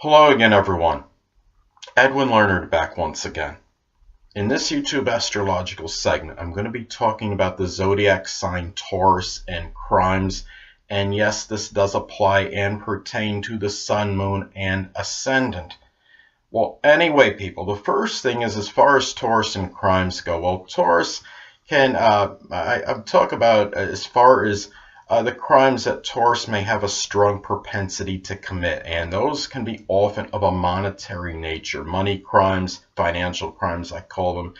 Hello again, everyone. Edwin Learnard back once again. In this YouTube astrological segment, I'm going to be talking about the zodiac sign Taurus and crimes. And yes, this does apply and pertain to the sun, moon, and ascendant. Well, anyway, people, the first thing is as far as Taurus and crimes go. Well, Taurus can, I talk about as far as the crimes that Taurus may have a strong propensity to commit, and those can be often of a monetary nature, money crimes, financial crimes, I call them,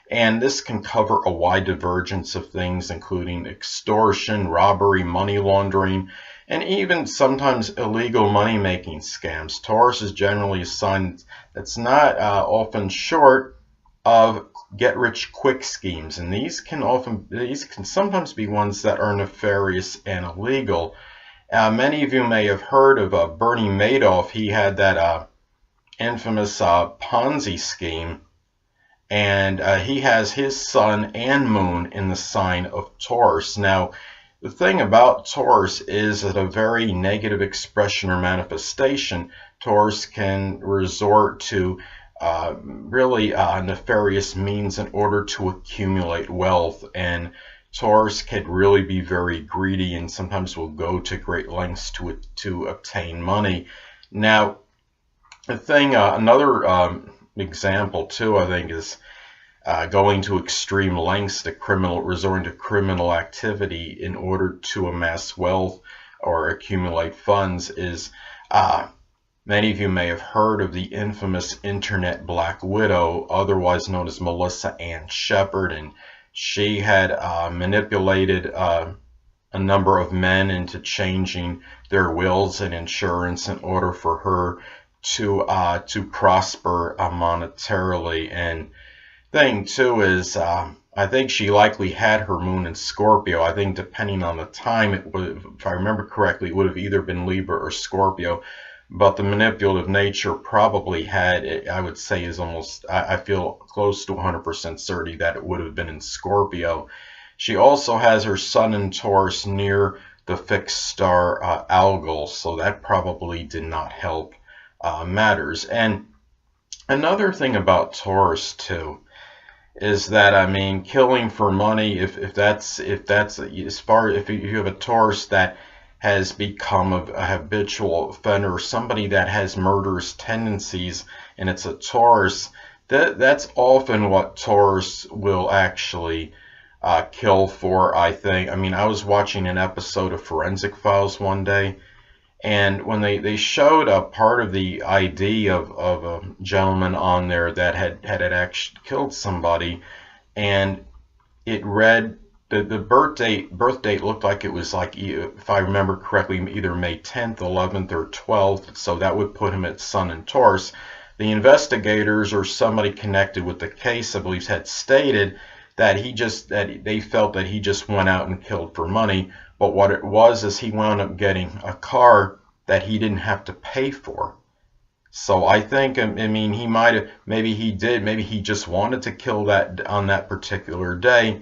and this can cover a wide divergence of things, including extortion, robbery, money laundering, and even sometimes illegal money-making scams. Taurus is generally a sign that's not often short of get-rich-quick schemes, and these can sometimes be ones that are nefarious and illegal. Many of you may have heard of Bernie Madoff. He had that infamous Ponzi scheme, and he has his sun and moon in the sign of Taurus. Now, the thing about Taurus is that a very negative expression or manifestation. Taurus can resort to really nefarious means in order to accumulate wealth, and Taurus can really be very greedy and sometimes will go to great lengths to obtain money. Now, the thing, another example too, I think, is going to extreme lengths to resorting to criminal activity in order to amass wealth or accumulate funds is many of you may have heard of the infamous internet Black Widow, otherwise known as Melissa Ann Shepard, and she had manipulated a number of men into changing their wills and insurance in order for her to prosper monetarily. And thing too is I think she likely had her moon in Scorpio. I think depending on the time, it would, if I remember correctly, it would have either been Libra or Scorpio. But the manipulative nature probably had, I would say, is almost, I feel close to 100% certainty that it would have been in Scorpio. She also has her sun in Taurus near the fixed star Algol, so that probably did not help matters. And another thing about Taurus too is that, I mean, killing for money, if you have a Taurus that has become a habitual offender, or somebody that has murderous tendencies, and it's a Taurus, that's often what Taurus will actually kill for, I think. I mean, I was watching an episode of Forensic Files one day, and when they showed a part of the ID of a gentleman on there that had actually killed somebody, and it read, the birth date looked like it was, like, if I remember correctly, either May 10th, 11th, or 12th, so that would put him at Sun in Taurus. The investigators or somebody connected with the case, I believe, had stated that they felt that he just went out and killed for money, but what it was is he wound up getting a car that he didn't have to pay for. So I think, I mean, he might have, maybe he just wanted to kill that on that particular day.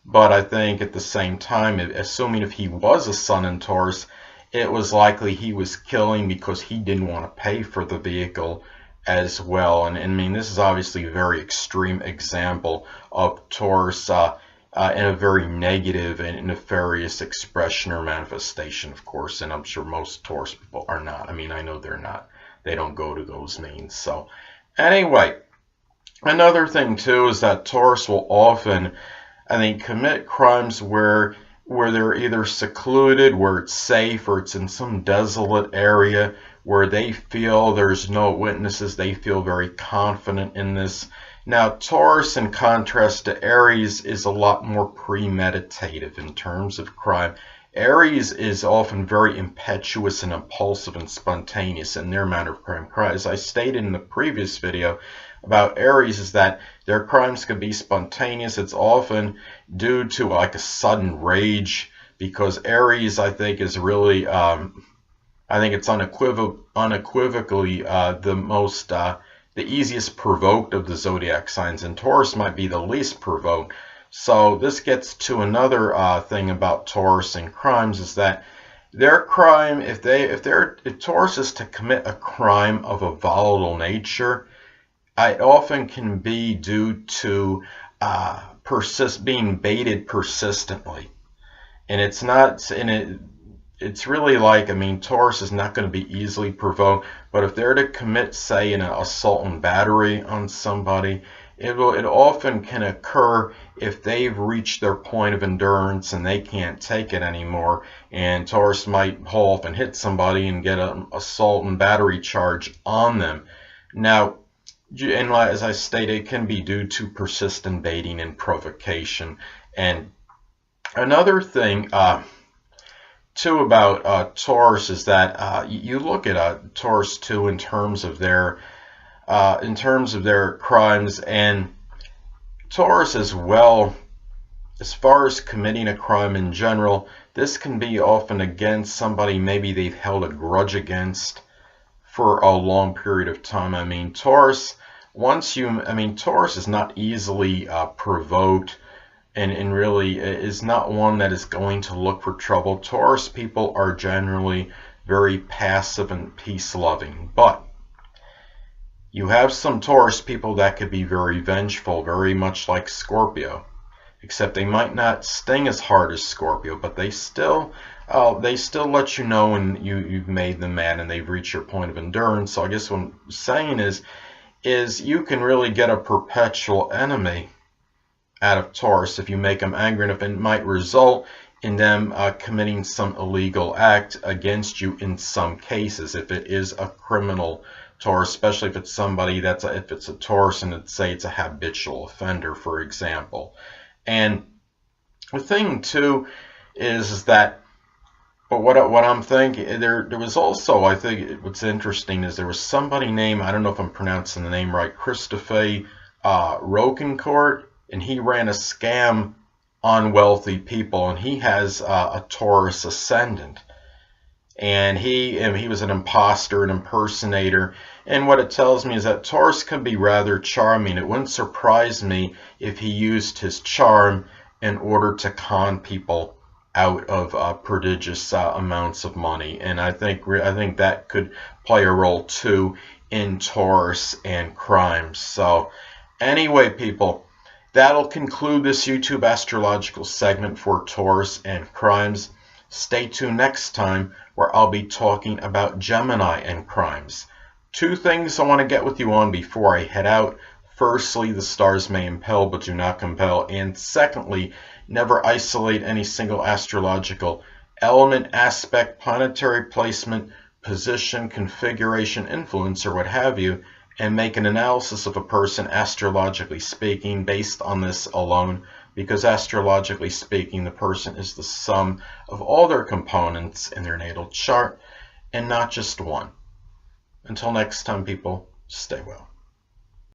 But I think at the same time, assuming if he was a Sun in Taurus, it was likely he was killing because he didn't want to pay for the vehicle as well. And I mean, this is obviously a very extreme example of Taurus in a very negative and nefarious expression or manifestation, of course. And I'm sure most Taurus people are not. I mean, I know they're not. They don't go to those means. So anyway, another thing too is that Taurus will often, I think, commit crimes where they're either secluded, where it's safe, or it's in some desolate area where they feel there's no witnesses. They feel very confident in this. Now, Taurus, in contrast to Aries, is a lot more premeditative in terms of crime. Aries is often very impetuous and impulsive and spontaneous in their manner of crime. As I stated in the previous video about Aries, is that their crimes could be spontaneous. It's often due to like a sudden rage, because Aries, I think, is really, I think it's unequivocally the easiest provoked of the zodiac signs, and Taurus might be the least provoked. So this gets to another thing about Taurus and crimes, is that their crime, if Taurus is to commit a crime of a volatile nature, it often can be due to being baited persistently. And it's not, and it's really like, I mean, Taurus is not going to be easily provoked, but if they're to commit, say, an assault and battery on somebody, it often can occur if they've reached their point of endurance and they can't take it anymore, and Taurus might haul off and hit somebody and get an assault and battery charge on them. Now, and as I stated, it can be due to persistent baiting and provocation. And another thing too about Taurus is that you look at Taurus too in terms of their crimes, and Taurus as well, as far as committing a crime in general, this can be often against somebody maybe they've held a grudge against for a long period of time. I mean, Taurus, Taurus is not easily provoked, and really is not one that is going to look for trouble. Taurus people are generally very passive and peace-loving, but you have some Taurus people that could be very vengeful, very much like Scorpio, except they might not sting as hard as Scorpio, but they still let you know when you've made them mad and they've reached your point of endurance. So I guess what I'm saying is you can really get a perpetual enemy out of Taurus if you make them angry, and if it might result in them committing some illegal act against you in some cases, if it is a criminal Taurus, especially if it's somebody if it's a Taurus and say it's a habitual offender, for example. And the thing too is that, but what I'm thinking, there was also, I think what's interesting is there was somebody named, I don't know if I'm pronouncing the name right, Christopher Rocancourt, and he ran a scam on wealthy people, and he has a Taurus ascendant. And he was an imposter, an impersonator, and what it tells me is that Taurus can be rather charming. It wouldn't surprise me if he used his charm in order to con people out of prodigious amounts of money, and I think that could play a role too in Taurus and crimes. So anyway, people, that'll conclude this YouTube astrological segment for Taurus and crimes. Stay tuned next time, where I'll be talking about Gemini and crimes. Two things I want to get with you on before I head out. Firstly, the stars may impel but do not compel. And secondly, never isolate any single astrological element, aspect, planetary placement, position, configuration, influence, or what have you, and make an analysis of a person astrologically speaking based on this alone, because astrologically speaking, the person is the sum of all their components in their natal chart and not just one. Until next time, people, stay well.